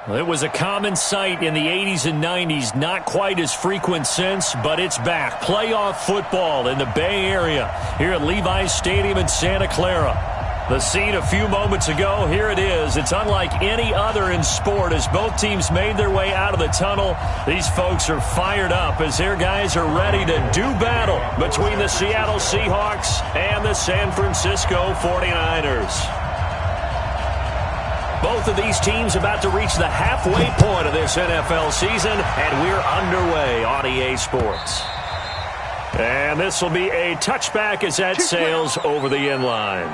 It was a common sight in the 80s and 90s, not quite as frequent since, but it's back. Playoff football in the Bay Area here at Levi's Stadium in Santa Clara. The scene a few moments ago, here it is. It's unlike any other in sport as both teams made their way out of the tunnel. These folks are fired up as their guys are ready to do battle between the Seattle Seahawks and the San Francisco 49ers. Both of these teams about to reach the halfway point of this NFL season, and we're underway on EA Sports. And this will be a touchback as that sails over the end line.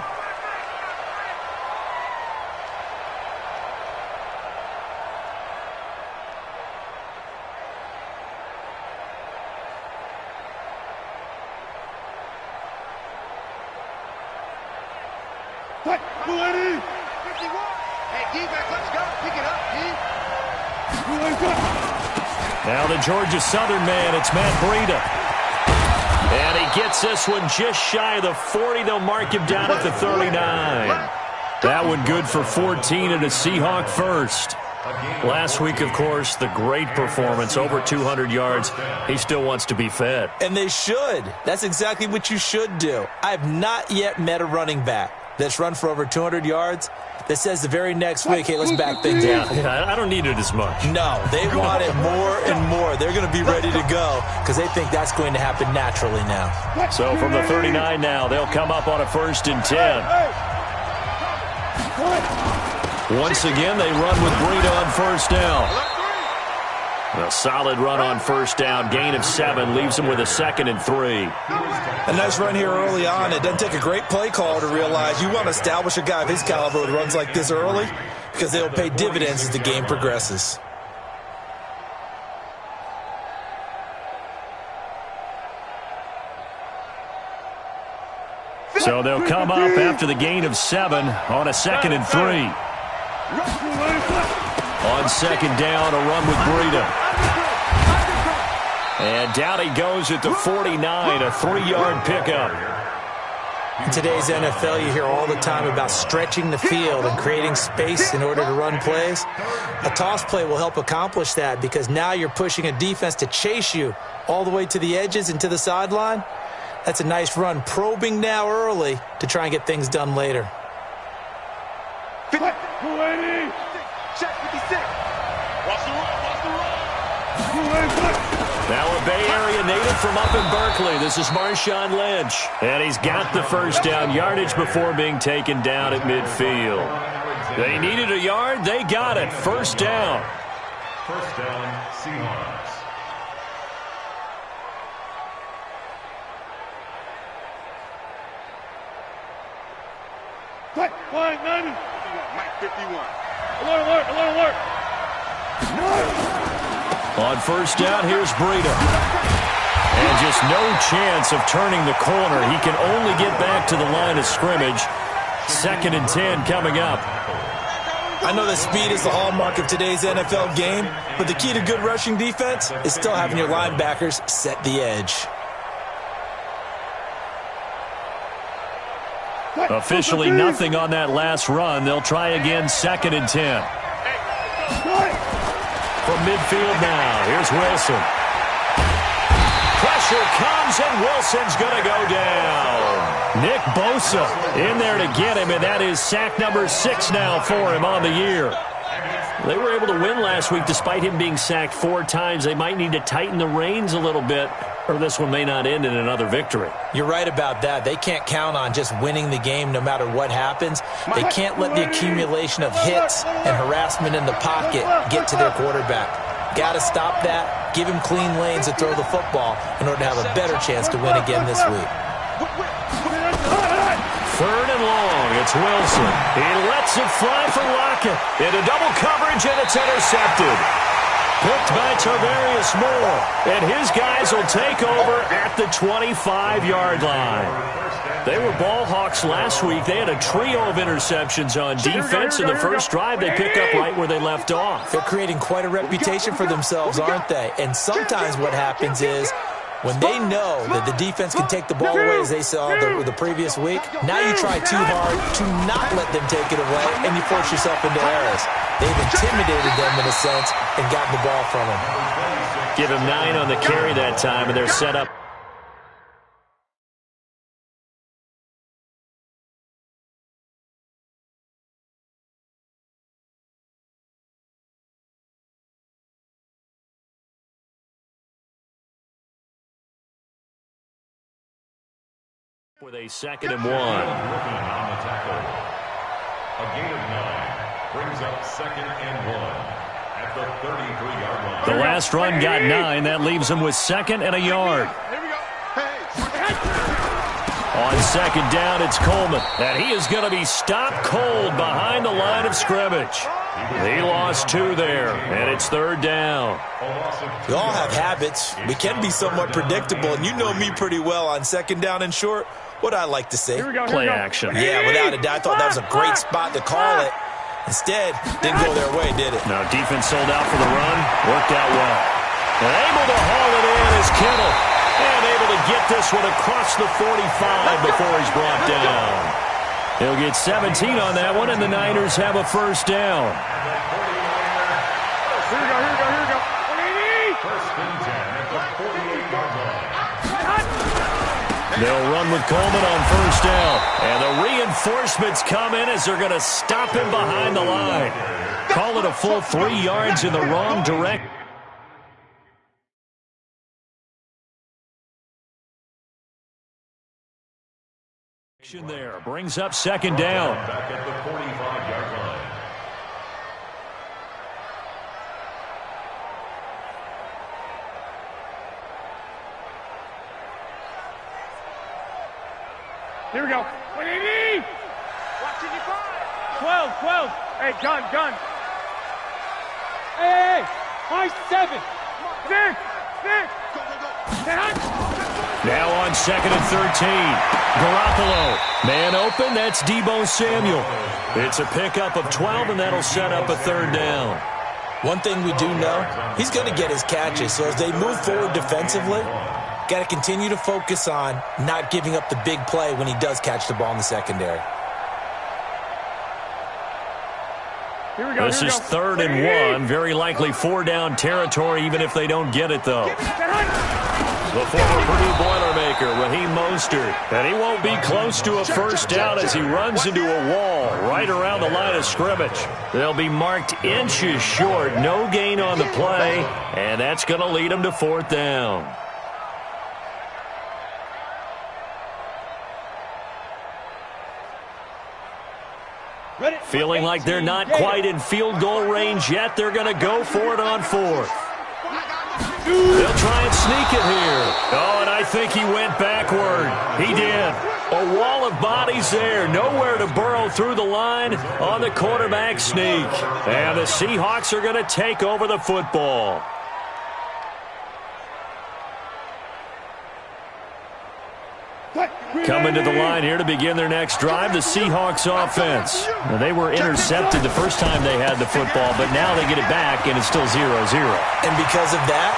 Now the Georgia Southern man, it's Matt Breida. And he gets this one just shy of the 40. They'll mark him down at the 39. That one good for 14 and a Seahawk first. Last week, of course, the great performance, over 200 yards. He still wants to be fed. And they should. That's exactly what you should do. I have not yet met a running back that's run for over 200 yards that says the very next week, hey, let's back things up. Yeah, I don't need it as much. No, they want it more and more. They're going to be ready to go because they think that's going to happen naturally now. So from the 39 now, they'll come up on a 1st and 10. Once again, they run with Breida on 1st down. A solid run on 1st down. Gain of 7 leaves them with a 2nd and 3. A nice run here early on. It doesn't take a great play call to realize you want to establish a guy of his caliber who runs like this early because they'll pay dividends as the game progresses. So they'll come up after the gain of 7 on a 2nd and 3. On 2nd down, a run with Breida. And down he goes at the 49, a 3-yard pickup. In today's NFL, you hear all the time about stretching the field and creating space in order to run plays. A toss play will help accomplish that because now you're pushing a defense to chase you all the way to the edges and to the sideline. That's a nice run, probing now early to try and get things done later. Now a Bay Area native from up in Berkeley. This is Marshawn Lynch. And he's got the 1st down yardage before being taken down at midfield. They needed a yard. They got it. 1st down. 1st down, Seahawks. Mike 51. Alert. On 1st down, here's Breida. And just no chance of turning the corner. He can only get back to the line of scrimmage. 2nd and 10 coming up. I know that speed is the hallmark of today's NFL game, but the key to good rushing defense is still having your linebackers set the edge. Officially nothing on that last run. They'll try again, 2nd and 10. From midfield now, here's Wilson. Pressure comes, and Wilson's going to go down. Nick Bosa in there to get him, and that is sack number 6 now for him on the year. They were able to win last week despite him being sacked 4 times. They might need to tighten the reins a little bit, or this one may not end in another victory. You're right about that. They can't count on just winning the game no matter what happens. They can't let the accumulation of hits and harassment in the pocket get to their quarterback. Got to stop that, give him clean lanes to throw the football in order to have a better chance to win again this week. 3rd and long, it's Wilson. He lets it fly for Lockett. Into double coverage, and it's intercepted. Picked by Tarvarius Moore, and his guys will take over at the 25-yard line. They were ball hawks last week. They had a trio of interceptions on defense. In the first drive, they pick up right where they left off. They're creating quite a reputation for themselves, aren't they? And sometimes what happens is When they know that the defense can take the ball away as they saw the previous week, now you try too hard to not let them take it away, and you force yourself into errors. They've intimidated them in a sense and gotten the ball from them. Give him 9 on the carry that time, and they're set up. With a 2nd and 1. On the tackle. A gain of 9 brings up 2nd and 1 at the 33-yard line. The last run got 9. That leaves him with 2nd and a yard. Here we go. On 2nd down, it's Coleman. And he is going to be stopped cold behind the line of scrimmage. He lost 2 there, and it's 3rd down. We all have habits. We can be somewhat predictable, and you know me pretty well on 2nd down and short. What I like to say. Play action. Yeah, without a doubt. I thought that was a great spot to call it. Instead, didn't go their way, did it? Now, defense sold out for the run. Worked out well. And able to haul it in is Kittle. And able to get this one across the 45 before he's brought down. He'll get 17 on that one, and the Niners have a 1st down. Here we go. First and 10 at the 48-yard line. They'll run with Coleman on 1st down. And the reinforcements come in as they're going to stop him behind the line. Call it a full 3 yards in the wrong direction. There brings up 2nd down. Back at the 45-yard line. Here we go. 180. Watching you fire. 12. Hey, gun. Hey. High 7. 6. Now on 2nd and 13. Garoppolo. Man open, that's Deebo Samuel. It's a pickup of 12, and that'll set up a 3rd down. One thing we do know, he's going to get his catches. So as they move forward defensively, got to continue to focus on not giving up the big play when he does catch the ball in the secondary. This is 3rd and 1. Very likely 4-down territory, even if they don't get it, though. The former Purdue Boilermaker, Raheem Mostert. And he won't be close to a 1st down as he runs into a wall right around the line of scrimmage. They'll be marked inches short. No gain on the play, and that's going to lead them to 4th down. Feeling like they're not quite in field goal range yet. They're going to go for it on 4th. They'll try and sneak it here. Oh, and I think he went backward. He did. A wall of bodies there. Nowhere to burrow through the line on the quarterback sneak. And the Seahawks are going to take over the football. Coming to the line here to begin their next drive, the Seahawks offense. Now, they were intercepted the first time they had the football, but now they get it back, and it's still 0-0. And because of that,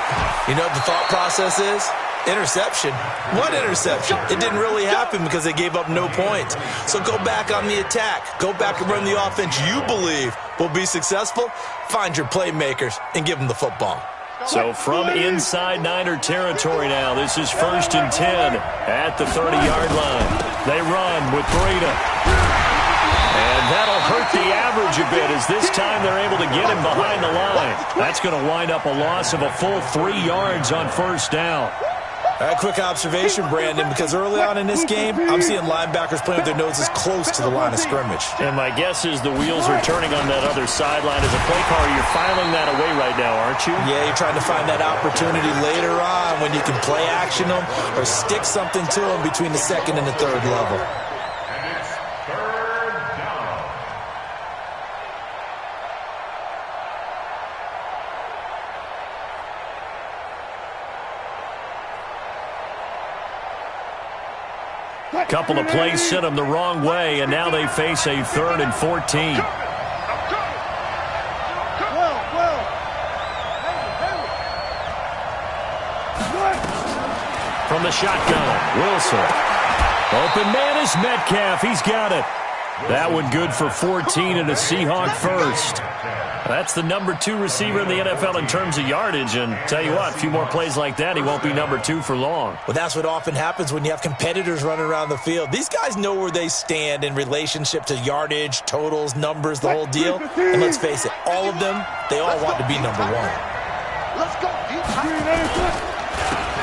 you know what the thought process is? Interception. What interception? It didn't really happen because they gave up no points. So go back on the attack. Go back and run the offense you believe will be successful. Find your playmakers and give them the football. So from inside Niner territory now, this is 1st and 10 at the 30-yard line. They run with Breida. And that'll hurt the average a bit as this time they're able to get him behind the line. That's going to wind up a loss of a full 3 yards on 1st down. Quick observation, Brandon, because early on in this game, I'm seeing linebackers playing with their noses close to the line of scrimmage. And my guess is the wheels are turning on that other sideline. As a play caller, you're filing that away right now, aren't you? Yeah, you're trying to find that opportunity later on when you can play action them or stick something to them between the 2nd and the 3rd level. And it's 3rd down. Couple of plays sent them the wrong way, and now they face a 3rd and 14. from the shotgun. Wilson. Open man is Metcalf. He's got it. That one good for 14 and a Seahawk first. That's the number 2 receiver in the NFL in terms of yardage. And tell you what, a few more plays like that, he won't be number 2 for long. Well, that's what often happens when you have competitors running around the field. These guys know where they stand in relationship to yardage, totals, numbers, the whole deal. And let's face it, all of them, they all want to be number 1. Let's go.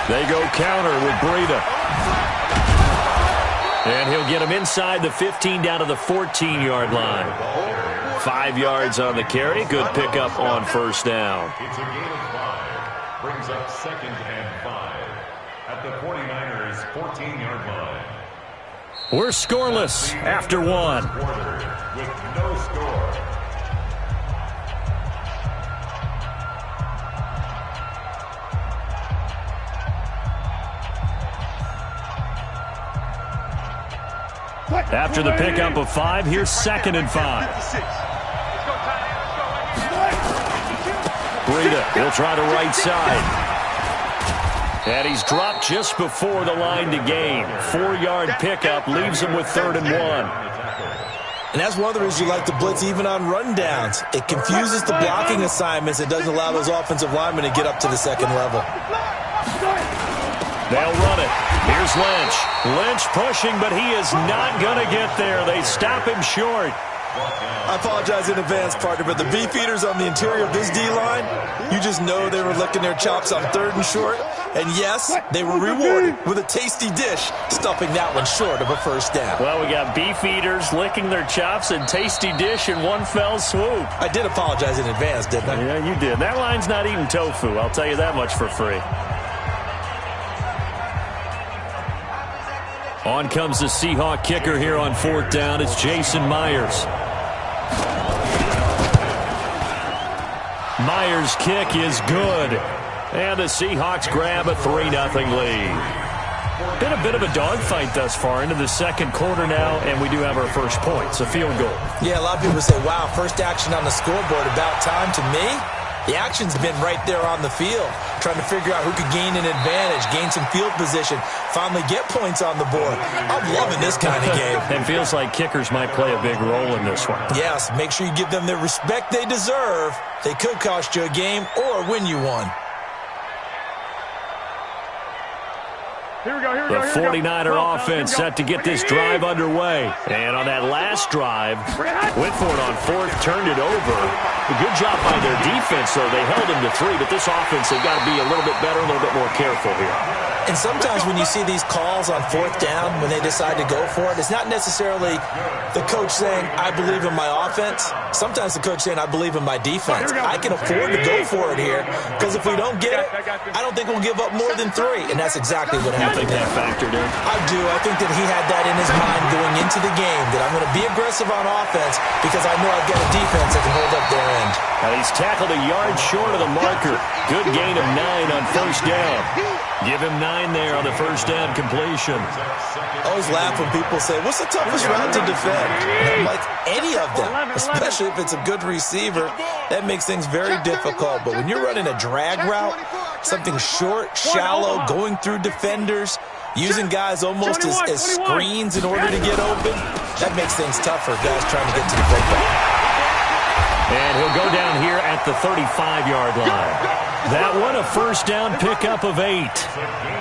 They go counter with Breida. And he'll get him inside the 15 down to the 14-yard line. 5 yards on the carry. Good pickup on first down. It's a gain of 5. Brings up 2nd and 5 at the 49ers 14-yard line. We're scoreless after 1. With no score. After the pickup of 5, here's 2nd and 5. Breida, he'll try to right side. And he's dropped just before the line to gain. 4-yard pickup leaves him with 3rd and 1. And that's one of the reasons you like to blitz even on rundowns. It confuses the blocking assignments. It doesn't allow those offensive linemen to get up to the second level. They'll run it. Here's Lynch. Lynch pushing, but he is not going to get there. They stop him short. I apologize in advance, partner, but the beefeaters on the interior of this D-line, you just know they were licking their chops on 3rd and short. And yes, they were rewarded with a tasty dish, stuffing that one short of a first down. Well, we got beefeaters licking their chops and tasty dish in one fell swoop. I did apologize in advance, didn't I? Yeah, you did. That line's not eating tofu. I'll tell you that much for free. On comes the Seahawk kicker here on 4th down. It's Jason Myers. Myers' kick is good. And the Seahawks grab a 3-0 lead. Been a bit of a dogfight thus far into the 2nd quarter now, and we do have our first points, a field goal. Yeah, a lot of people say, wow, first action on the scoreboard, about time. To me, the action's been right there on the field, trying to figure out who could gain an advantage, gain some field position, finally get points on the board. I'm loving this kind of game. It feels like kickers might play a big role in this one. Yes, make sure you give them the respect they deserve. They could cost you a game or win you one. The 49er offense set to get this drive underway. And on that last drive, Whitford on 4th turned it over. A good job by their defense, though. They held him to 3, but this offense, they've got to be a little bit better, a little bit more careful here. And sometimes when you see these calls on 4th down, when they decide to go for it, it's not necessarily the coach saying, I believe in my offense. Sometimes the coach saying, I believe in my defense. I can afford to go for it here, because if we don't get it, I don't think we'll give up more than 3. And that's exactly what happened. You think that factored in? I do. I think that he had that in his mind going into the game, that I'm going to be aggressive on offense because I know I've got a defense that can hold up their end. Now he's tackled a yard short of the marker. Good gain of 9 on first down. Give him 9 there on the first down completion. I always laugh when people say, what's the toughest route to defend? And I'm like, any of them, especially if it's a good receiver. That makes things very difficult. But when you're running a drag route, something short, shallow, going through defenders, using guys almost as screens in order to get open, that makes things tougher, guys trying to get to the football. And he'll go down here at the 35-yard line. That one, a first down pickup of 8.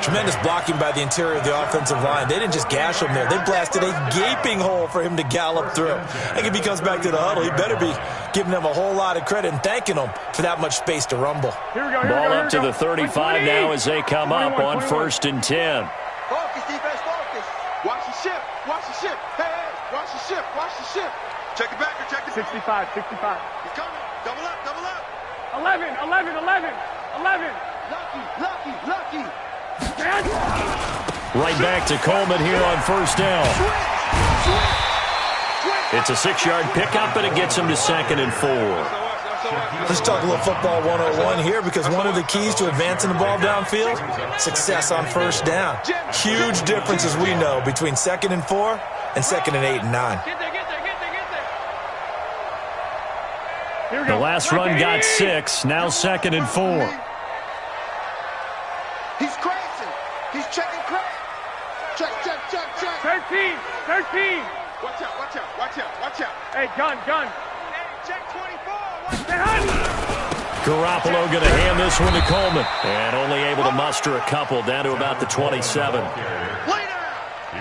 Tremendous blocking by the interior of the offensive line. They didn't just gash him there. They blasted a gaping hole for him to gallop through. I think if he comes back to the huddle, he better be giving them a whole lot of credit and thanking them for that much space to rumble. Ball up to the 35 now as they come up on 1st and 10. Focus, defense, focus. Watch the ship. Watch the ship. Hey, watch the ship. Watch the ship. Check it back or check it. 65, 65. He's coming. Double up, double up. 11. Lucky. Right back to Coleman here on first down. It's a 6-yard pickup, and it gets him to 2nd and 4. Let's talk a little football 101 here, because one of the keys to advancing the ball downfield, success on first down. Huge difference, as we know, between 2nd and 4 and 2nd and 8 and 9. The last run got 6, now 2nd and 4. He's crazy. He's He's checking crowd. Check. 13. Watch out. Hey, gun. Hey, check 24. Garoppolo going to hand this one to Coleman. And only able to muster a couple down to about the 27.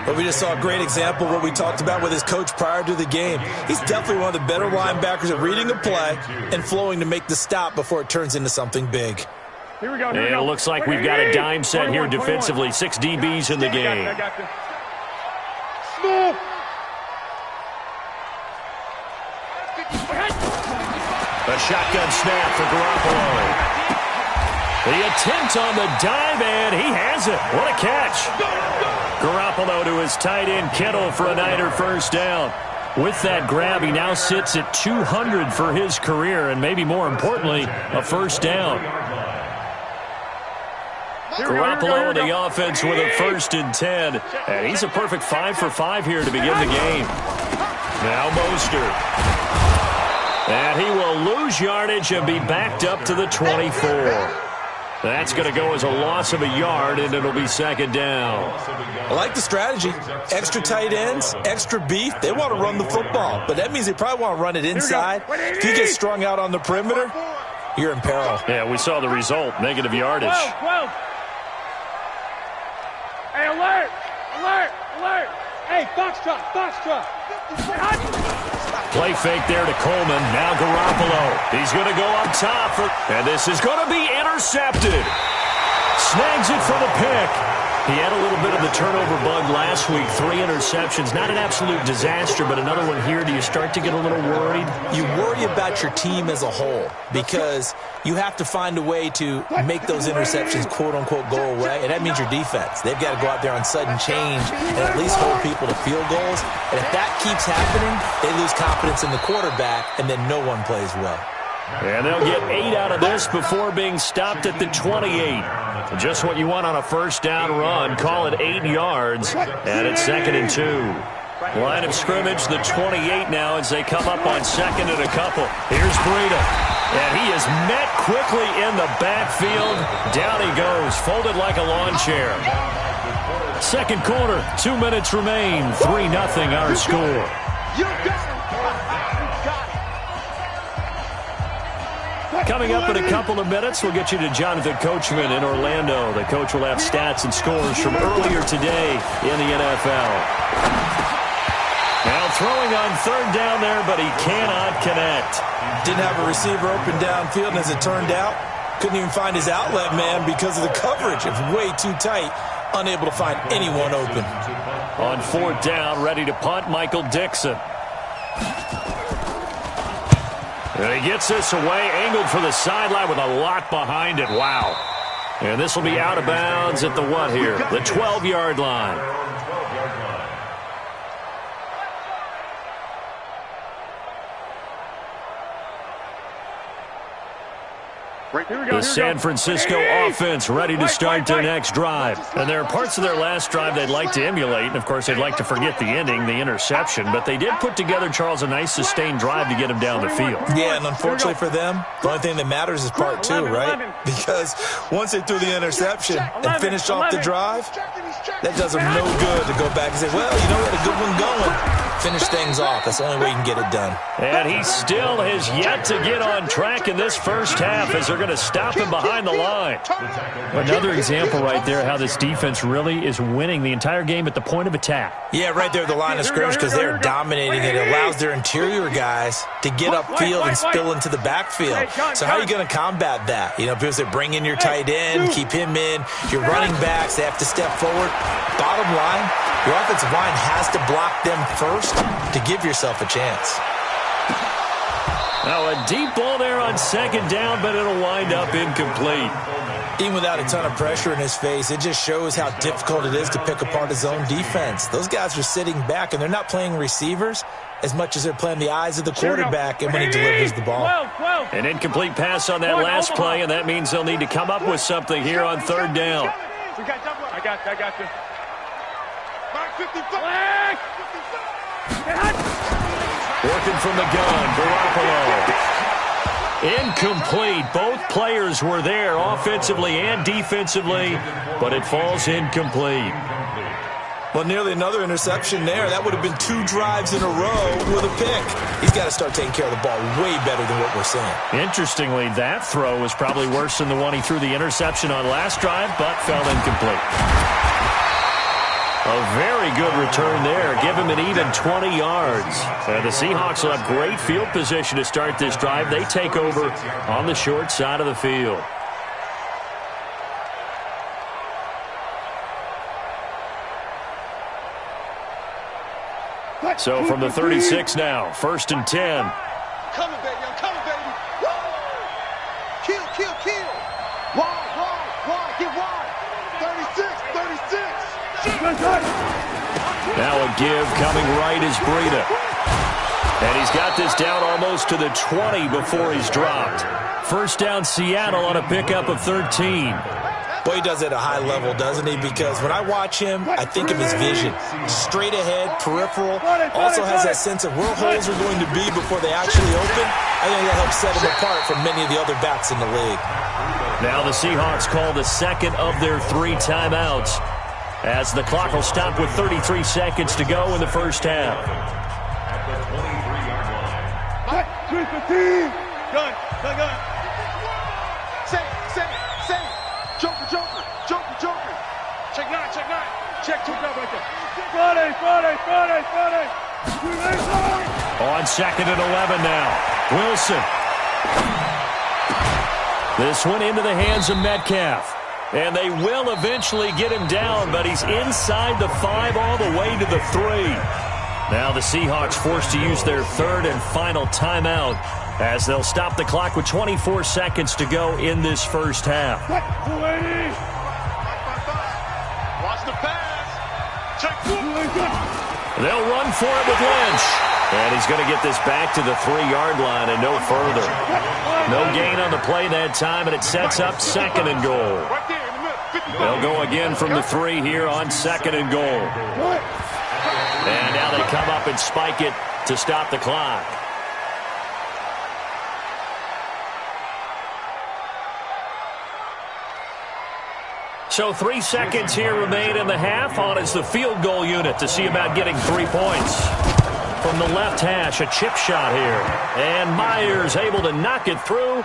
But we just saw a great example of what we talked about with his coach prior to the game. He's definitely one of the better linebackers at reading a play and flowing to make the stop before it turns into something big. Here we go. And it looks like we've got a dime set here defensively. 6 DBs in the game. I got you. Smooth. A shotgun snap for Garoppolo. The attempt on the dive, and he has it. What a catch. Garoppolo to his tight end, Kittle, for a Niner first down. With that grab, he now sits at 200 for his career, and maybe more importantly, a first down. Garoppolo in the offense with a 1st and 10. And he's a perfect 5 for 5 here to begin the game. Now Mostert. And he will lose yardage and be backed up to the 24. That's going to go as a loss of a yard, and it'll be 2nd down. I like the strategy. Extra tight ends, extra beef. They want to run the football, but that means they probably want to run it inside. If you get strung out on the perimeter, you're in peril. Yeah, we saw the result, negative yardage. 12. Hey, alert! Hey, Foxtrot! Play fake there to Coleman. Now Garoppolo. He's going to go up top. And this is going to be intercepted. Snags it for the pick. He had a little bit of the turnover bug last week. 3 interceptions. Not an absolute disaster, but another one here. Do you start to get a little worried? You worry about your team as a whole because you have to find a way to make those interceptions, quote-unquote, go away, and that means your defense. They've got to go out there on sudden change and at least hold people to field goals. And if that keeps happening, they lose confidence in the quarterback, and then no one plays well. And they'll get 8 out of this before being stopped at the 28. Just what you want on a first down run. Call it 8 yards, and it's 2nd and 2. Line of scrimmage, the 28 now as they come up on 2nd and a couple. Here's Breida, and he is met quickly in the backfield. Down he goes, folded like a lawn chair. 2nd quarter, 2 minutes remain. 3-0 our score. Coming up in a couple of minutes, we'll get you to Jonathan Coachman in Orlando. The coach will have stats and scores from earlier today in the NFL. Now throwing on 3rd down there, but he cannot connect. Didn't have a receiver open downfield, and as it turned out, couldn't even find his outlet man because of the coverage. It was way too tight, unable to find anyone open. On 4th down, ready to punt, Michael Dixon. And he gets this away, angled for the sideline with a lot behind it. Wow. And this will be out of bounds at the what here? The 12-yard line. The San Francisco offense ready to start their next drive. And there are parts of their last drive they'd like to emulate. And, of course, they'd like to forget the ending, the interception. But they did put together, Charles, a nice sustained drive to get him down the field. Yeah, and unfortunately for them, the only thing that matters is part 2, right? Because once they threw the interception and finished off the drive, that does them no good to go back and say, well, you know, we had a good one going. Finish things off. That's the only way you can get it done. And he still has yet to get on track in this first half as they're going to stop him behind the line. Another example right there how this defense really is winning the entire game at the point of attack. Yeah, right there at the line of scrimmage because they're dominating it. It allows their interior guys to get upfield and spill into the backfield. So how are you going to combat that? You know, because they bring in your tight end, keep him in. Your running backs, they have to step forward. Bottom line, your offensive line has to block them first to give yourself a chance. Now a deep ball there on 2nd down, but it'll wind up incomplete. Even without a ton of pressure in his face, it just shows how difficult it is to pick apart his own defense. Those guys are sitting back, and they're not playing receivers as much as they're playing the eyes of the quarterback and when he delivers the ball. An incomplete pass on that last play, and that means they'll need to come up with something here on 3rd down. I got you. Working from the gun, Garoppolo. Incomplete. Both players were there offensively and defensively, but it falls incomplete. Well, nearly another interception there. That would have been 2 drives in a row with a pick. He's got to start taking care of the ball way better than what we're seeing. Interestingly, that throw was probably worse than the one he threw the interception on last drive, but fell incomplete. A very good return there. Give him an even 20 yards. The Seahawks will have great field position to start this drive. They take over on the short side of the field. So from the 36 now, 1st and 10. I'm coming, baby. I'm coming, baby. Woo! Kill, kill, kill. Wide. Get wide. 36. Now a give coming right is Breida. And he's got this down almost to the 20 before he's dropped. First down Seattle on a pickup of 13. Boy, he does it at a high level, doesn't he? Because when I watch him, I think of his vision. Straight ahead, peripheral. Also has that sense of where holes are going to be before they actually open. I think that helps set him apart from many of the other backs in the league. Now the Seahawks call the second of their 3 timeouts, as the clock will stop with 33 seconds to go in the first half. At the 23-yard line. Gun. Say. Joker. Check 9. Check 2 right there. Friday. On 2nd and 11 now. Wilson. This one into the hands of Metcalf. And they will eventually get him down, but he's inside the 5 all the way to the 3. Now the Seahawks forced to use their 3rd and final timeout, as they'll stop the clock with 24 seconds to go in this first half. 280. Watch the pass. Check 2. They'll run for it with Lynch. And he's going to get this back to the 3-yard line and no further. No gain on the play that time, and it sets up 2nd and goal. Right there in the middle. 50. They'll go again from the 3 here on 2nd and goal. And now they come up and spike it to stop the clock. So 3 seconds here remain in the half. On is the field goal unit to see about getting 3 points. From the left hash, a chip shot here. And Myers able to knock it through.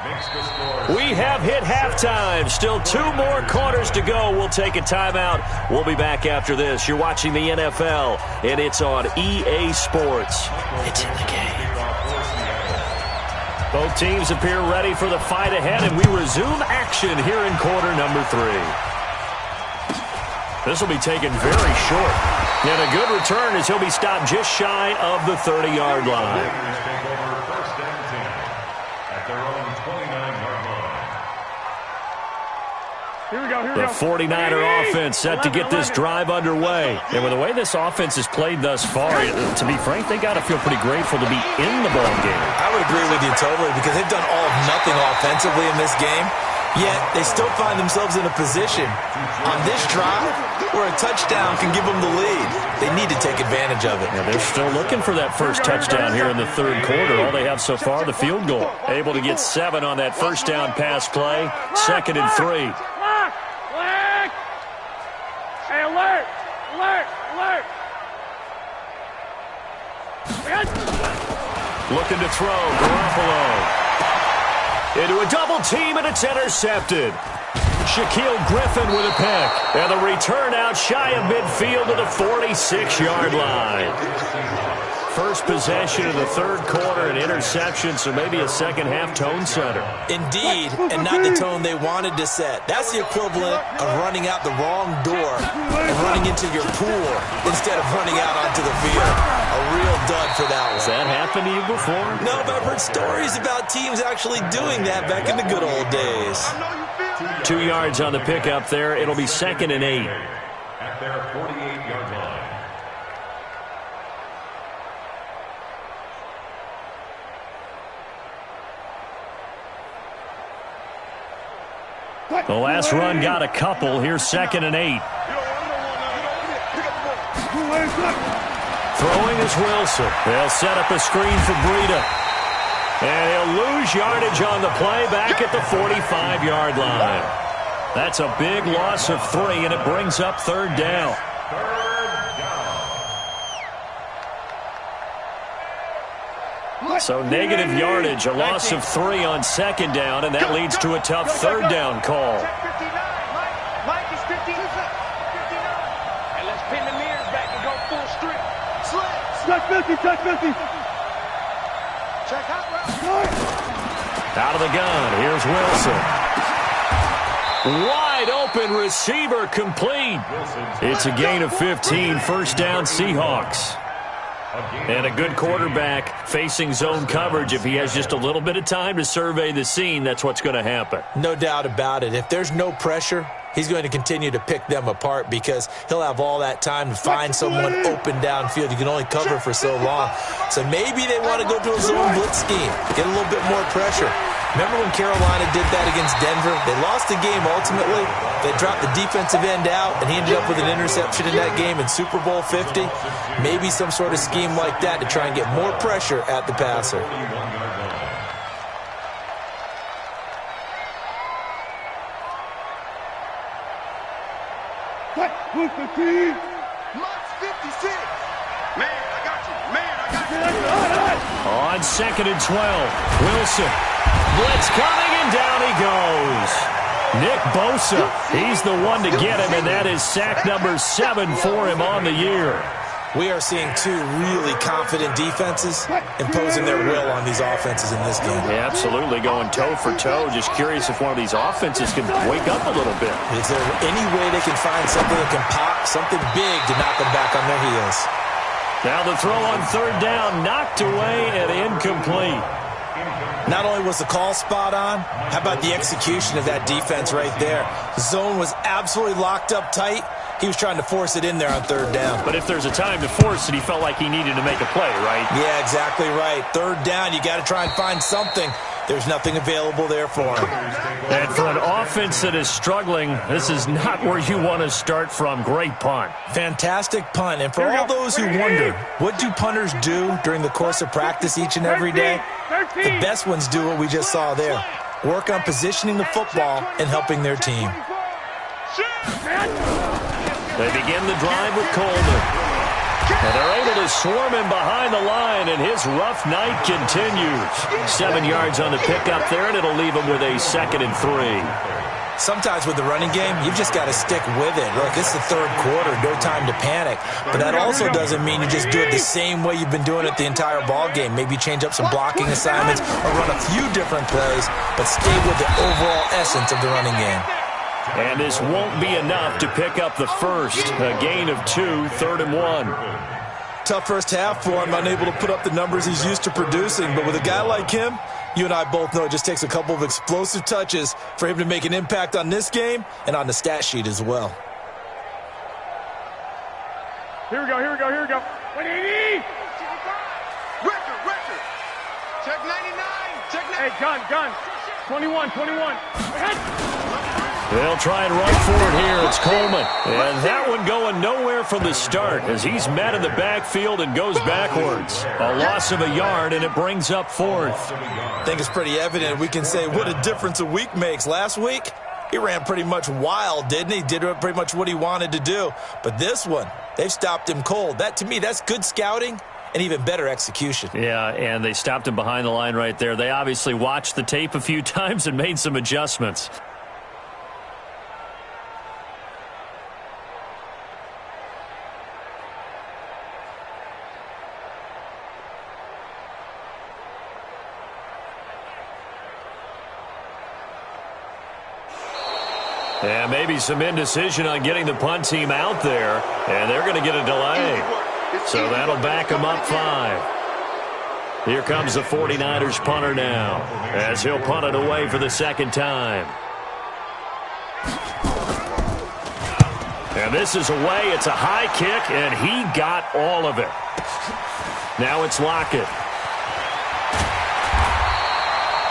We have hit halftime. Still 2 more quarters to go. We'll take a timeout. We'll be back after this. You're watching the NFL, and it's on EA Sports. It's in the game. Both teams appear ready for the fight ahead, and we resume action here in quarter number 3. This will be taken very short. And a good return as he'll be stopped just shy of the 30-yard line. Take over 1st and 10 at their own 29-yard line. Here we go. The 49er offense set to get this drive underway. And with the way this offense has played thus far, to be frank, they got to feel pretty grateful to be in the ball game. I would agree with you totally, because they've done all of nothing offensively in this game. Yet, they still find themselves in a position on this drive where a touchdown can give them the lead. They need to take advantage of it. Yeah, they're still looking for that first touchdown here in the 3rd quarter. All they have so far, the field goal. Able to get 7 on that first down pass play. 2nd and 3. Black. Hey, alert. Looking to throw. Garoppolo. Into a double team, and it's intercepted. Shaquille Griffin with a pick. And the return out shy of midfield to the 46-yard line. First possession of the 3rd quarter, an interception, so maybe a second-half tone setter. Indeed, and not the tone they wanted to set. That's the equivalent of running out the wrong door and running into your pool instead of running out onto the field. A real dud for that one. Has that happened to you before? No, but I've heard stories about teams actually doing that back in the good old days. 2 yards on the pickup there. It'll be 2nd and 8. At their 48-yard line. The last run got a couple. Here's 2nd and 8. Throwing is Wilson. They'll set up a screen for Breida. And he'll lose yardage on the play back at the 45-yard line. That's a big loss of 3, and it brings up third down. So negative yardage, a loss of 3 on second down, and that leads to a tough third down call. Mike is 50. And let's pin the mirrors back and go full strip. Touch 50, touch 50. Check out. Out of the gun, here's Wilson. Wide open receiver complete. It's a gain of 15, first down Seahawks. And a good quarterback facing zone coverage. If he has just a little bit of time to survey the scene, that's what's going to happen. No doubt about it. If there's no pressure, he's going to continue to pick them apart because he'll have all that time to find someone open downfield. You can only cover for so long. So maybe they want to go to a zone blitz scheme, get a little bit more pressure. Remember when Carolina did that against Denver? They lost the game ultimately. They dropped the defensive end out, and he ended up with an interception in that game in Super Bowl 50. Maybe some sort of scheme like that to try and get more pressure at the passer. Who's the team? Mike's 56. Man, I got you. On second and 12, Wilson. Blitz coming, and down he goes. Nick Bosa, he's the one to get him, and that is sack number 7 for him on the year. We are seeing two really confident defenses imposing their will on these offenses in this game. Yeah, absolutely, going toe for toe. Just curious if one of these offenses can wake up a little bit. Is there any way they can find something that can pop, something big to knock them back on their heels? Now the throw on third down, knocked away and incomplete. Not only was the call spot on, how about the execution of that defense right there? The zone was absolutely locked up tight. He was trying to force it in there on third down. But if there's a time to force it, he felt like he needed to make a play, right? Yeah, exactly right. Third down, you got to try and find something. There's nothing available there for him. And for an offense that is struggling, this is not where you want to start from. Great punt. Fantastic punt. And for all those who wonder, what do punters do during the course of practice each and every day? The best ones do what we just saw there. Work on positioning the football and helping their team. They begin the drive with Coleman. And they're able to swarm him behind the line, and his rough night continues. 7 yards on the pickup there, and it'll leave him with a 2nd and 3. Sometimes with the running game, you've just got to stick with it. Look, it's the third quarter, no time to panic. But that also doesn't mean you just do it the same way you've been doing it the entire ball game. Maybe change up some blocking assignments or run a few different plays, but stay with the overall essence of the running game. And this won't be enough to pick up the first. A gain of 2, 3rd and 1. Tough first half for him, unable to put up the numbers he's used to producing. But with a guy like him, you and I both know it just takes a couple of explosive touches for him to make an impact on this game and on the stat sheet as well. Here we go. 180. Record. Check 99. Check 99. Hey, gun. 21. They'll try and run for it here. It's Coleman. And that one going nowhere from the start as he's met in the backfield and goes backwards. A loss of a yard, and it brings up 4th. I think it's pretty evident. We can say what a difference a week makes. Last week, he ran pretty much wild, didn't he? Did pretty much what he wanted to do. But this one, they've stopped him cold. That, to me, that's good scouting and even better execution. Yeah, and they stopped him behind the line right there. They obviously watched the tape a few times and made some adjustments. And maybe some indecision on getting the punt team out there. And they're going to get a delay. So that'll back them up 5. Here comes the 49ers punter now, as he'll punt it away for the 2nd time. And this is away. It's a high kick, and he got all of it. Now it's Lockett.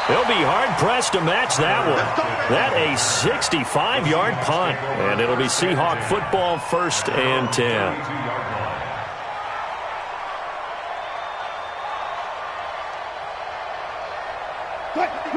They'll be hard-pressed to match that one. That a 65-yard punt. And it'll be Seahawk football, 1st and 10.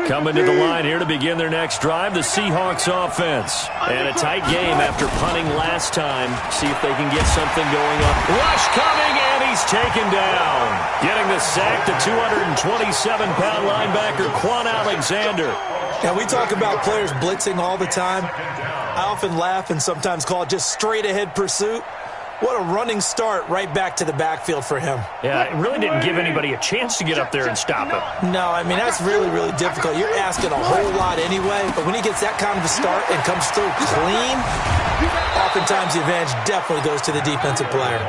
Coming to the line here to begin their next drive, the Seahawks offense. And a tight game after punting last time. See if they can get something going on. Rush coming, and he's taken down. Getting the sack, the 227-pound linebacker, Quan Alexander. Now, we talk about players blitzing all the time. I often laugh and sometimes call it just straight-ahead pursuit. What a running start right back to the backfield for him. Yeah, it really didn't give anybody a chance to get up there and stop him. No, I mean, that's really, really difficult. You're asking a whole lot anyway, but when he gets that kind of a start and comes through clean, oftentimes the advantage definitely goes to the defensive player.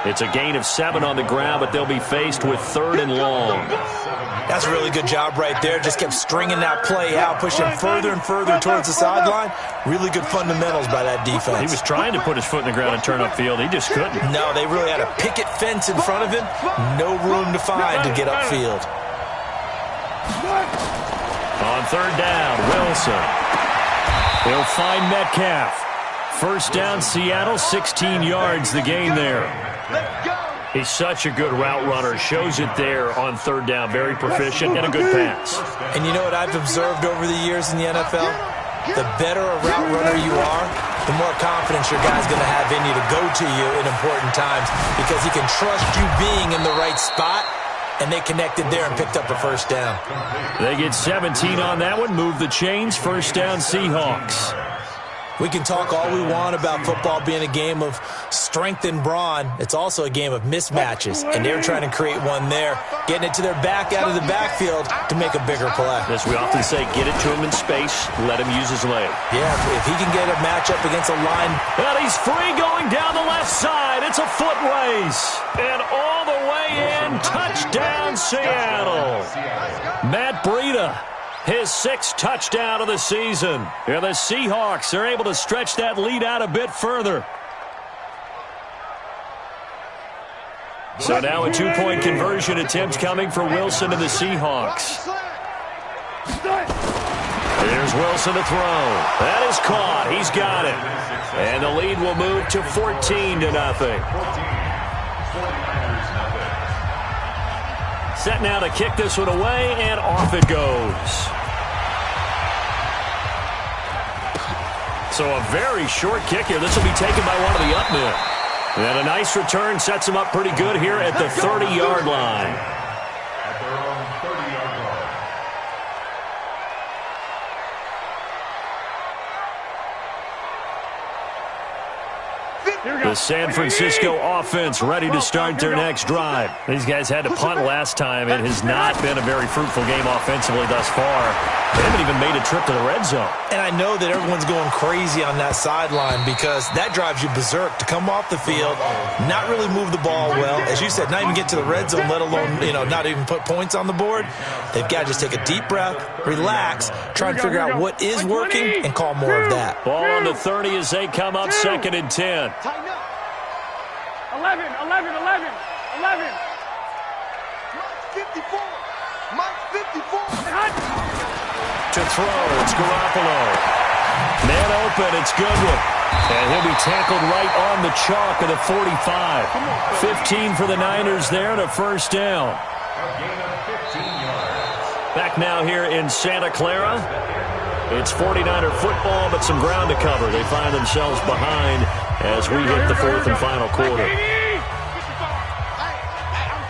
It's a gain of 7 on the ground, but they'll be faced with 3rd and long. That's a really good job right there. Just kept stringing that play out, pushing further and further towards the sideline. Really good fundamentals by that defense. He was trying to put his foot in the ground and turn upfield. He just couldn't. No, they really had a picket fence in front of him. No room to find to get upfield. On 3rd down, Wilson. He'll find Metcalf. 1st down, Seattle, 16 yards the gain there. He's such a good route runner. Shows it there on 3rd down. Very proficient and a good pass. And you know what I've observed over the years in the NFL? The better a route runner you are, the more confidence your guy's going to have in you to go to you in important times because he can trust you being in the right spot, and they connected there and picked up a 1st down. They get 17 on that one. Move the chains. 1st down, Seahawks. We can talk all we want about football being a game of strength and brawn. It's also a game of mismatches, and they're trying to create one there, getting it to their back out of the backfield to make a bigger play. As we often say, get it to him in space, let him use his leg. Yeah, if he can get a matchup against a line. And he's free going down the left side. It's a foot race. And all the way in, touchdown Seattle. Matt Breida. His 6th touchdown of the season. Here the Seahawks are able to stretch that lead out a bit further. So now a 2-point conversion attempt coming for Wilson and the Seahawks. Here's Wilson to throw. That is caught. He's got it. And the lead will move to 14-0. Set now to kick this one away, and off it goes. So a very short kick here. This will be taken by one of the up men. And a nice return sets him up pretty good here at the 30-yard line. At their own 30-yard line. The San Francisco offense ready to start their next drive. These guys had to punt last time. It has not been a very fruitful game offensively thus far. They haven't even made a trip to the red zone. And I know that everyone's going crazy on that sideline because that drives you berserk to come off the field, not really move the ball well. As you said, not even get to the red zone, let alone, not even put points on the board. They've got to just take a deep breath, relax, try and figure out what is working and call more of that. Ball on the 30 as they come up 2nd and 10. 11. Mike 54. Mike 54. To throw, it's Garoppolo. Man open, it's Goodwin. And he'll be tackled right on the chalk of the 45. 15 for the Niners there and a 1st down. A gain of 15 yards. Back now here in Santa Clara. It's 49er football, but some ground to cover. They find themselves behind as we hit the 4th and final quarter. I'm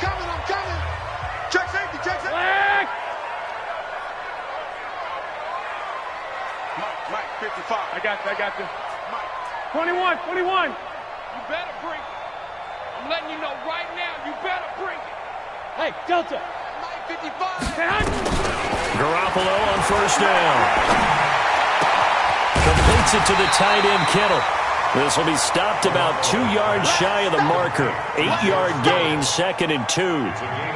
coming. Check safety. Mike, 55. I got you. Mike. 21. You better bring it. I'm letting you know right now, you better bring it. Hey, Delta. Mike 55. Garoppolo on 1st down. Completes it to the tight end, Kittle. This will be stopped about 2 yards shy of the marker. 8-yard gain, 2nd and 2.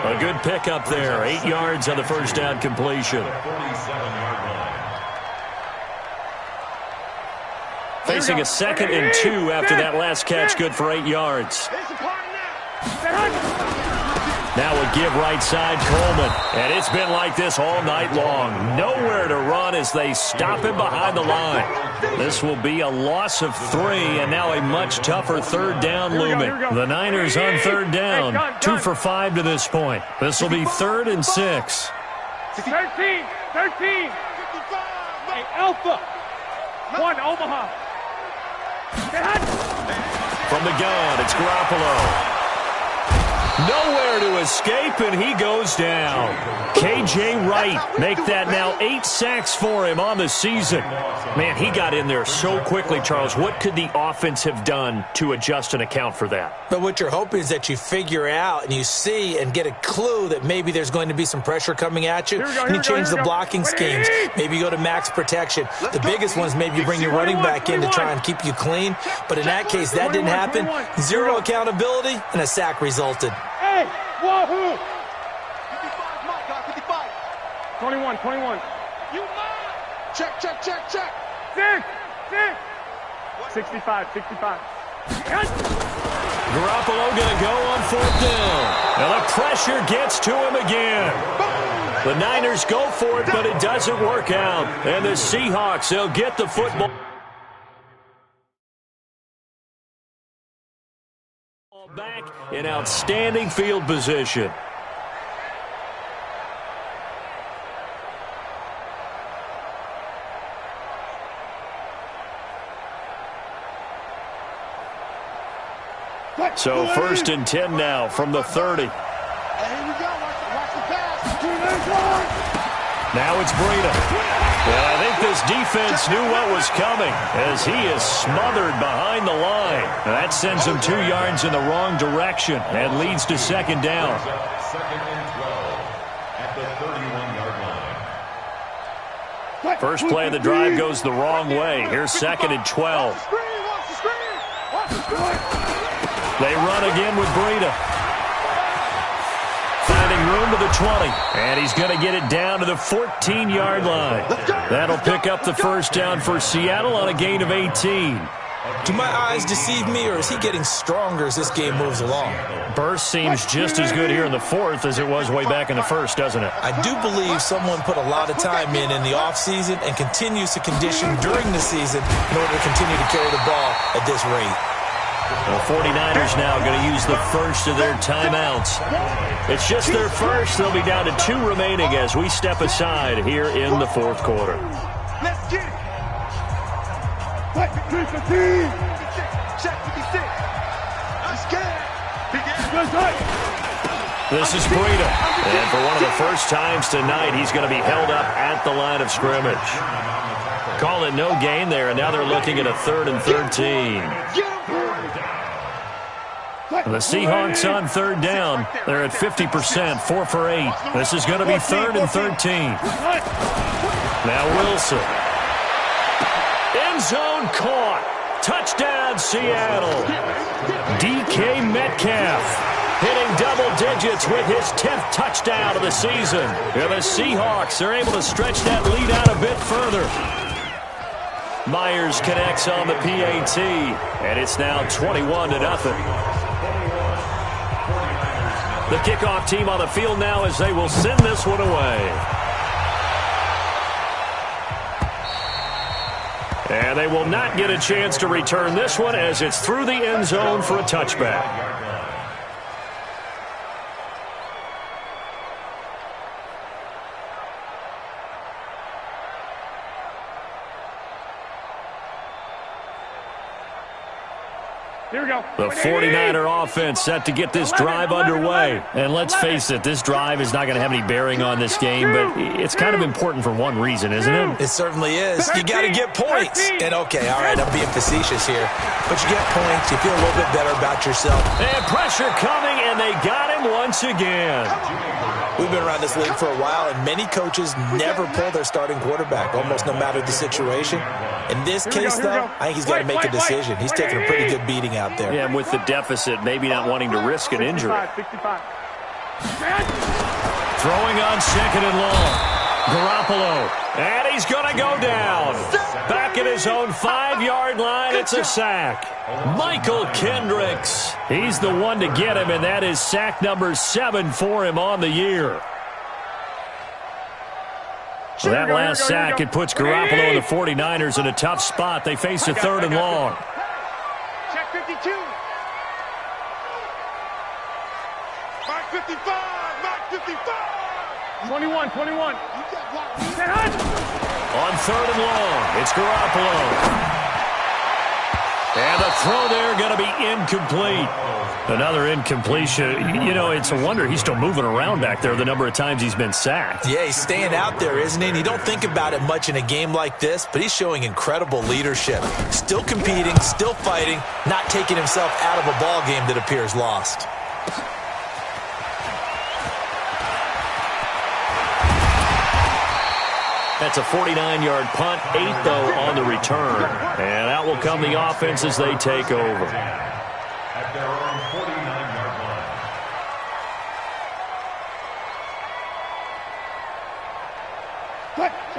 A good pickup there. 8 yards on the 1st down completion. 47-yard line. Facing a 2nd and 2 after that last catch, good for 8 yards. Now a give right side, Coleman. And it's been like this all night long. Nowhere to run as they stop him behind the line. This will be a loss of 3, and now a much tougher 3rd down looming. The Niners on 3rd down, 2 for 5 to this point. This will be 3rd and 6. 13. 13. 55. Hey, Alpha. 1, Omaha. From the gun, it's Garoppolo. Nowhere to escape, and he goes down. K.J. Wright make that now 8 sacks for him on the season. Man, he got in there so quickly, Charles. What could the offense have done to adjust and account for that? But what you're hoping is that you figure out and you see and get a clue that maybe there's going to be some pressure coming at you. And you change the blocking schemes. Maybe you go to max protection. The biggest one is maybe you bring your running back in to try and keep you clean. But in that case, that didn't happen. Zero accountability, and a sack resulted. Hey, wahoo! 55, my God, 55. 21, 21. You mine. Check. 65, 65. Garoppolo going to go on 4th down. Now the pressure gets to him again. The Niners go for it, but it doesn't work out. And the Seahawks, they'll get the football back in outstanding field position. So 1st and 10 now from the 30. Hey, here we go. Watch the pass. Now it's Breida. And I think this defense knew what was coming as he is smothered behind the line. That sends him 2 yards in the wrong direction and leads to 2nd down. 2nd and 12 at the 31-yard line. First play of the drive goes the wrong way. Here's 2nd and 12. Watch the screen. They run again with Breida. Finding room to the 20. And he's going to get it down to the 14-yard line. That'll pick up the 1st down for Seattle on a gain of 18. Do my eyes deceive me, or is he getting stronger as this game moves along? Burst seems just as good here in the 4th as it was way back in the 1st, doesn't it? I do believe someone put a lot of time in the offseason and continues to condition during the season in order to continue to carry the ball at this rate. The 49ers now going to use the first of their timeouts. It's just their first. They'll be down to 2 remaining as we step aside here in the 4th quarter. Let's get it. Check 56. Let's get it. This is Breida. And for one of the first times tonight, he's going to be held up at the line of scrimmage. Call it no gain there, and now they're looking at a 3rd and 13. The Seahawks on 3rd down. They're at 50%, 4 for 8. This is going to be 3rd and 13. Now Wilson. End zone caught. Touchdown, Seattle. DK Metcalf hitting double digits with his 10th touchdown of the season. And the Seahawks are able to stretch that lead out a bit further. Myers connects on the PAT, and it's now 21-0. The kickoff team on the field now as they will send this one away. And they will not get a chance to return this one as it's through the end zone for a touchback. Here we go. The 49er offense set to get this drive underway. And let's face it, this drive is not going to have any bearing on this game, but it's kind of important for one reason, isn't it? It certainly is. You got to get points. And okay, all right, I'm being facetious here. But you get points, you feel a little bit better about yourself. And pressure coming, and they got him once again. We've been around this league for a while, and many coaches never pull their starting quarterback, almost no matter the situation. In this case, though, I think he's got to make a decision. He's taking a pretty good beating out there. Yeah, and with the deficit, maybe not wanting to risk an injury. 65. Throwing on 2nd and long. Garoppolo. And he's going to go down. Back at his own 5-yard line, it's a sack. Michael Kendricks. He's the one to get him, and that is sack number 7 for him on the year. So that last sack, it puts Garoppolo and the 49ers in a tough spot. They face a 3rd and long. Check 52. Mark 55. Mark 55. 21. On 3rd and long, it's Garoppolo. And the throw there going to be incomplete. Another incompletion. You know, it's a wonder he's still moving around back there the number of times he's been sacked. Yeah, he's staying out there, isn't he? And you don't think about it much in a game like this, but he's showing incredible leadership. Still competing, still fighting, not taking himself out of a ball game that appears lost. That's a 49-yard punt, 8 though on the return. And out will come the offense as they take over. At their own 49-yard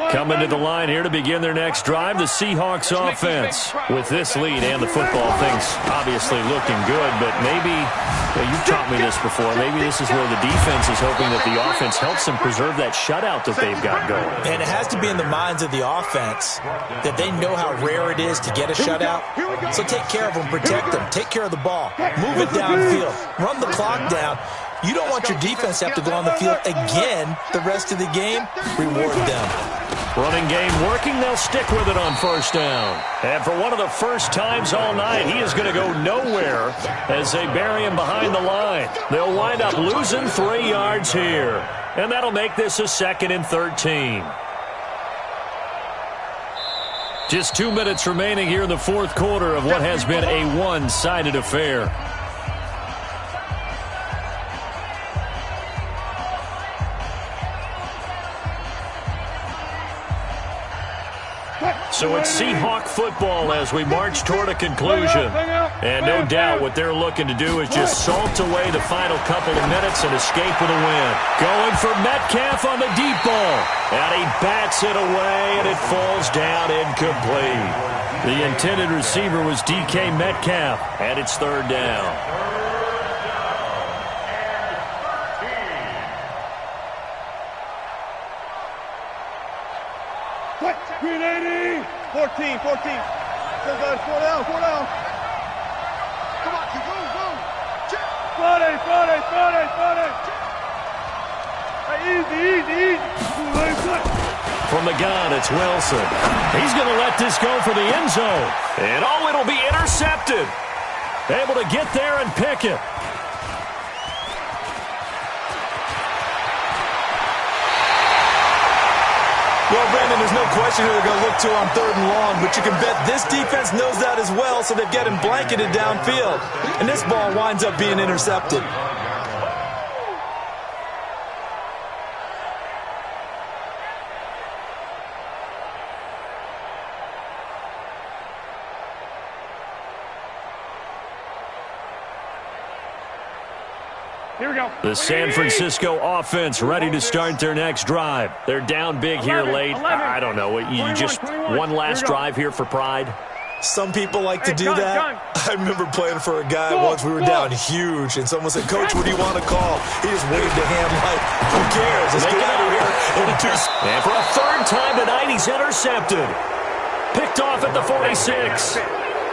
line. Coming to the line here to begin their next drive, the Seahawks offense. With this lead and the football, things obviously looking good, but maybe, well, you've taught me this before, maybe this is where the defense is hoping that the offense helps them preserve that shutout that they've got going. And it has to be in the minds of the offense that they know how rare it is to get a shutout. So take care of them, protect them, take care of the ball, move it downfield, run the clock down. You don't want your defense to have to go on the field again the rest of the game. Reward them. Running game working, they'll stick with it on 1st down. And for one of the first times all night, he is going to go nowhere as they bury him behind the line. They'll wind up losing 3 yards here. And that'll make this a 2nd and 13. Just 2 minutes remaining here in the 4th quarter of what has been a one-sided affair. So it's Seahawk football as we march toward a conclusion. And no doubt what they're looking to do is just salt away the final couple of minutes and escape with a win. Going for Metcalf on the deep ball. And he bats it away, and it falls down incomplete. The intended receiver was DK Metcalf, and it's 3rd down. Green 80. 14. Still good. 4 down. Come on, keep going, go. Check. 40. Hey, easy. From the gun, it's Wilson. He's going to let this go for the end zone. And it'll be intercepted. Able to get there and pick it. Well, Brandon, there's no question who they're going to look to on 3rd and long, but you can bet this defense knows that as well, so they've got him blanketed downfield. And this ball winds up being intercepted. Here we go. The San Francisco offense ready to start their next drive. They're down big here late. I don't know. You just one last drive here for pride? Some people like to do that. I remember playing for a guy once. We were down huge, and someone said, "Coach, what do you want to call?" He just waved a hand like, "Who cares? Let's get out of here." And for a 3rd time tonight, he's intercepted. Picked off at the 46.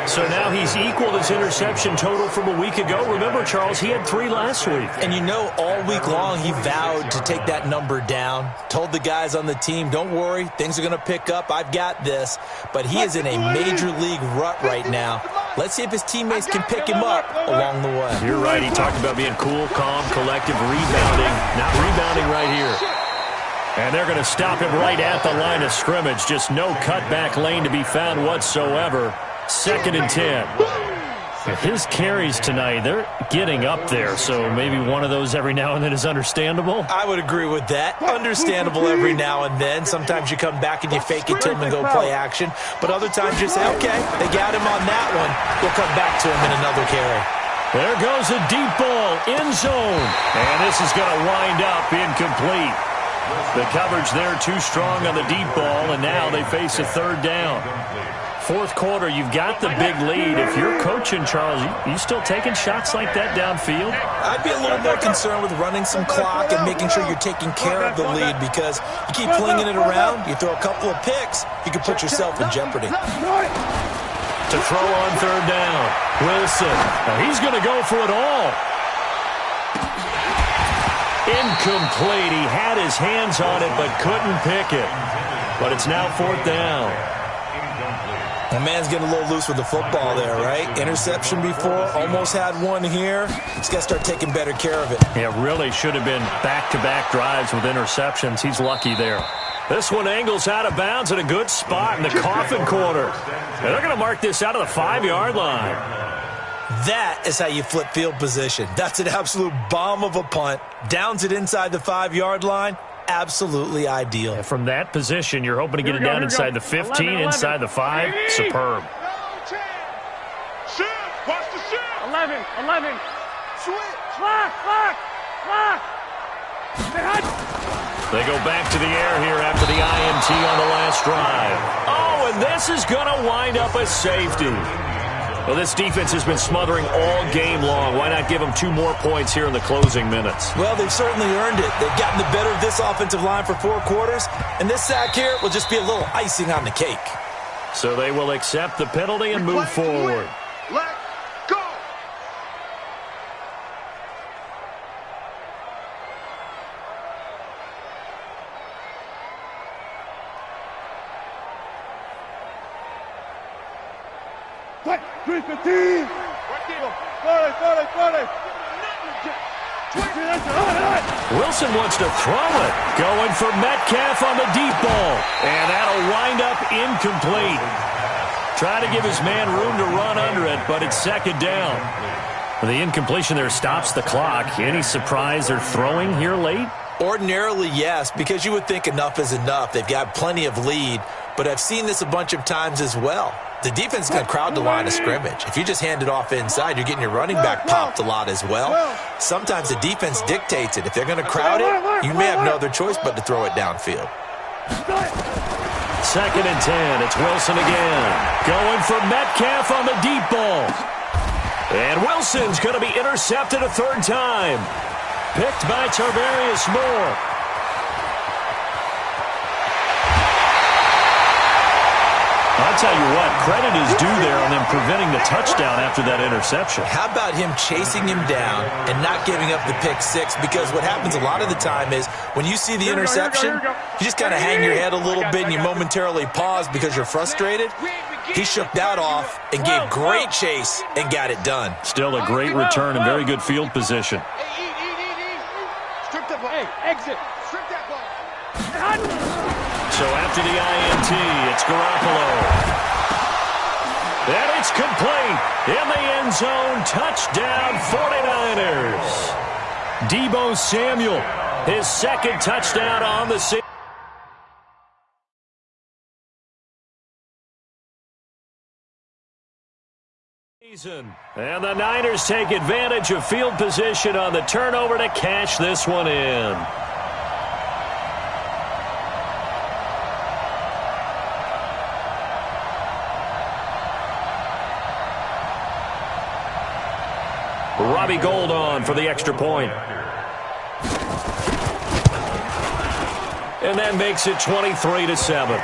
So now he's equaled his interception total from a week ago. Remember, Charles, he had 3 last week. And you know, all week long he vowed to take that number down. Told the guys on the team, don't worry, things are going to pick up. I've got this. But he is in a major league rut right now. Let's see if his teammates can pick him up along the way. You're right. He talked about being cool, calm, collective, rebounding. Not rebounding right here. And they're going to stop him right at the line of scrimmage. Just no cutback lane to be found whatsoever. 2nd and 10. His carries tonight, they're getting up there, so maybe one of those every now and then is understandable. I would agree with that. Understandable every now and then. Sometimes you come back and you fake it to him and go play action. But other times you say, okay, they got him on that one. We'll come back to him in another carry. There goes a deep ball, end zone. And this is going to wind up incomplete. The coverage there too strong on the deep ball, and now they face a 3rd down. 4th quarter, you've got the big lead. If you're coaching, Charles, you still taking shots like that downfield? I'd be a little more concerned with running some clock and making sure you're taking care of the lead, because you keep flinging it around, you throw a couple of picks, you can put yourself in jeopardy. To throw on 3rd down, Wilson. Now he's going to go for it all. Incomplete. He had his hands on it but couldn't pick it. But it's now 4th down. The man's getting a little loose with the football there, right? Interception before, almost had one here. He's got to start taking better care of it. Yeah, really should have been back-to-back drives with interceptions. He's lucky there. This one angles out of bounds in a good spot in the coffin corner. And they're going to mark this out of the 5-yard line. That is how you flip field position. That's an absolute bomb of a punt. Downs it inside the 5-yard line. Absolutely ideal. And from that position, you're hoping to get it down inside the 15, 11. Inside the 5. Superb. Shift. Watch the shift. 11. Switch. Lock. They go back to the air here after the INT on the last drive. Oh, and this is going to wind up a safety. Well, this defense has been smothering all game long. Why not give them 2 more points here in the closing minutes? Well, they've certainly earned it. They've gotten the better of this offensive line for 4 quarters, and this sack here will just be a little icing on the cake. So they will accept the penalty and move forward. Let go. Play. 3-15. Wilson wants to throw it. Going for Metcalf on the deep ball. And that'll wind up incomplete. Trying to give his man room to run under it, but it's 2nd down. The incompletion there stops the clock. Any surprise they're throwing here late? Ordinarily, yes, because you would think enough is enough. They've got plenty of lead, but I've seen this a bunch of times as well. The defense is going to crowd the line of scrimmage. If you just hand it off inside, you're getting your running back popped a lot as well. Sometimes the defense dictates it. If they're going to crowd it, you may have no other choice but to throw it downfield. 2nd and 10. It's Wilson again. Going for Metcalf on the deep ball. And Wilson's going to be intercepted a 3rd time. Picked by Tarvarius Moore. I'll tell you what, credit is due there on them preventing the touchdown after that interception. How about him chasing him down and not giving up the pick 6? Because what happens a lot of the time is when you see the interception, you just kind of hang your head a little bit and you momentarily pause because you're frustrated. He shook that off and gave great chase and got it done. Still a great return and very good field position. Strip that ball. Hey, exit. Strip that ball. So after the INT, it's Garoppolo. And it's complete. In the end zone, touchdown 49ers. Deebo Samuel, his 2nd touchdown on the season. And the Niners take advantage of field position on the turnover to cash this one in. Robbie Gould on for the extra point. And that makes it 23-7.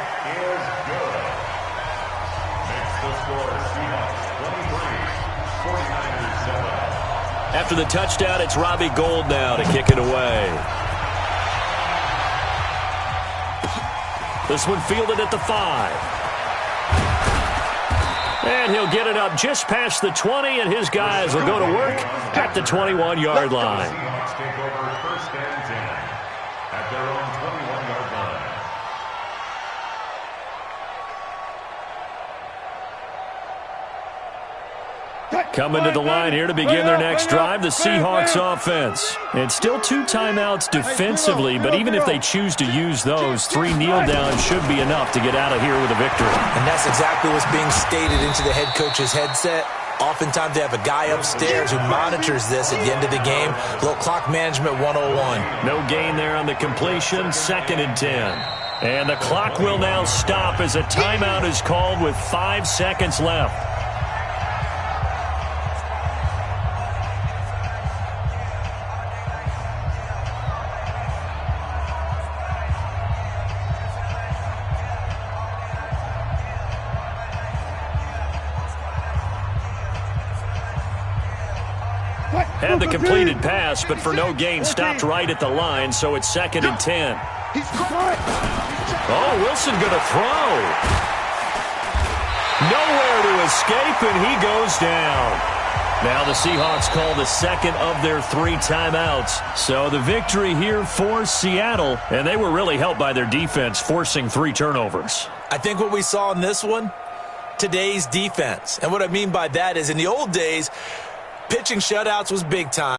After the touchdown, it's Robbie Gould now to kick it away. This one fielded at the 5. And he'll get it up just past the 20, and his guys will go to work at the 21-yard line. Seahawks take over 1st and 10 at their own 21-yard line. Coming to the line here to begin their next drive, the Seahawks offense. And still 2 timeouts defensively, but even if they choose to use those, 3 kneel downs should be enough to get out of here with a victory. And that's exactly what's being stated into the head coach's headset. Oftentimes they have a guy upstairs who monitors this at the end of the game. Little clock management 101. No gain there on the completion, 2nd and 10. And the clock will now stop as a timeout is called with 5 seconds left. And had the completed pass, but for no gain, stopped right at the line, so it's 2nd and 10. Oh, Wilson going to throw. Nowhere to escape, and he goes down. Now the Seahawks call the second of their 3 timeouts. So the victory here for Seattle, and they were really helped by their defense, forcing 3 turnovers. I think what we saw in this one, today's defense. And what I mean by that is in the old days, pitching shutouts was big time.